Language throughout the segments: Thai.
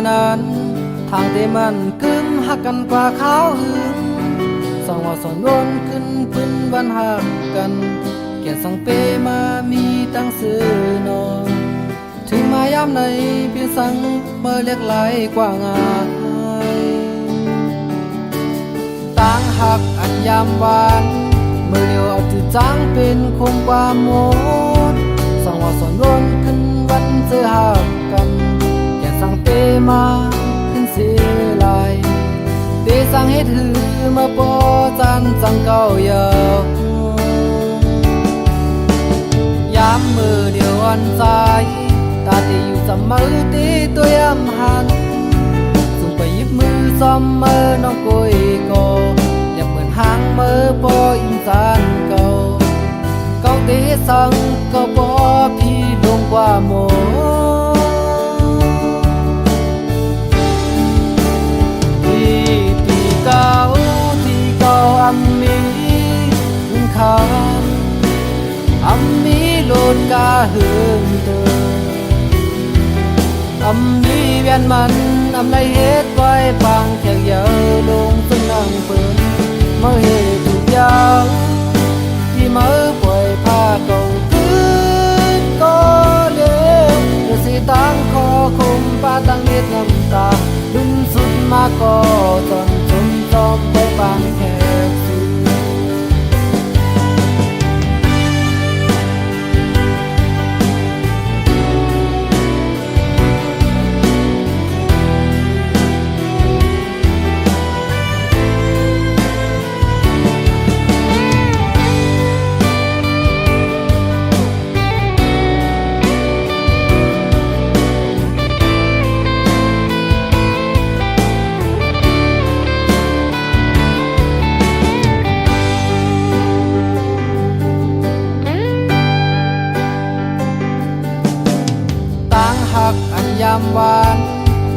นั้นทางที่มันกึ้มหักกันกว่าข้าวหึงสองว่าสอนวนขึ้นพื้นวันหักกันแก่สังเปมามีตั้งสื่อนอนถึงมายามในเพียงสังเมื่อเล็กไหลกว่างายต่างหักอันยามวานเมื่อเลียวเอาจืดจางเป็นคงความโมดสองว่าสอนวนขึ้นวันเจอหักกันแก่สังเปมาขึ้นเสียลายเตสังเฮ็ดหือเมื่อปอจันจังเก่าเยายามมือเดียวอันใจตาที่อยู่จำมือตีตัวยำหันส่งไปหยิบมือซ้อมมือน้องกุยก็อยากเหมือนหางมือปออินจานเก่าเก่าตีสังเก่าปอพี่ลงกว่าโมที่เก่าอัมมีขาอัมมีโลดกาเหืองเตออัมมีเวียนมันอัมได้เฮ็ดไว้ปังแค่เยอะลงซึ่งนั่งเปินเมื่อเหตุทุกอย่างที่มือปล่อยผ้าเก่าคืนก็เลี้ยวเดี๋ยวสิตั้งคอคุมป้าตั้งเม็ดน้ำตาดุนสุดมาก็จนจมจอมไปบางแค่หักอันยามวาน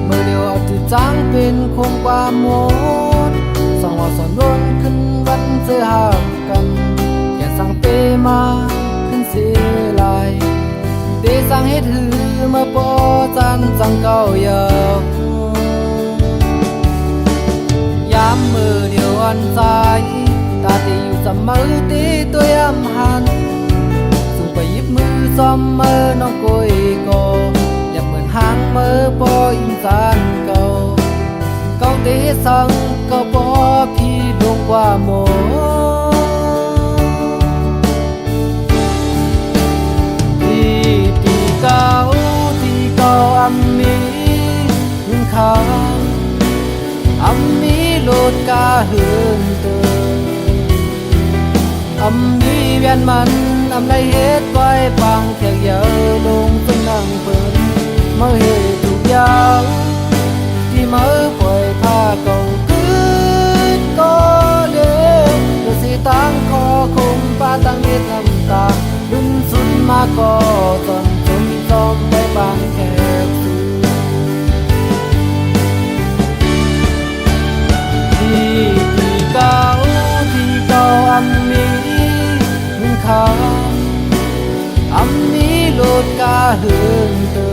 เมื่อเดียวเอาจืดจางเป็นคงความโมดสองว่าสอนวนขึ้นวันเจอหักกันแก่สังเปมาขึ้นเสียลายเตสังเฮ็ดหือเมื่อปอจันจังเก่าเยายามมือเดียวอันใจตาที่อยู่จำมือตีตัวยำหันส่งไปหยิบมือซ้อมมือน้องกุยก็หางมือปออินจานเก่าเก่าตีสังเก่าปอพี่ลงกว่าโมที่เก่าอัมมีขาอัมมีโลดกาเหือนเตออัมมีเวียนมันอัมได้เฮ็ดไว้ปังแค่เยอะลงจนนั่งเปินเมื่อเหตุทุกอย่างที่มือปล่อยผ้าเก่าคืนก็เลี้ยวเดี๋ยวสิตั้งคอคุมป้าตั้งเม็ดน้ำตาดุนสุดมาก็จนจมจอมไปบางแค่ที่เก่าอัมมีขาอัมมีโลดกาเหืองเตอ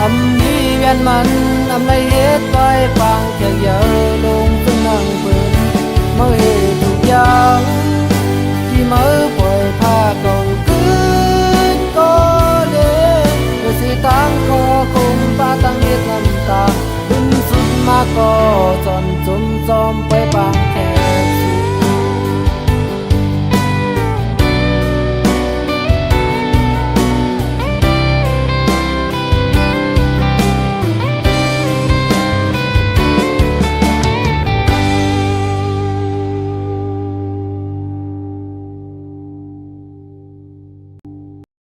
อัมมีเวียนมันอัมได้เฮ็ดไว้ปังแค่เยอะลงซึ่งนั่งเปินเมื่อเหตุทุกอย่าง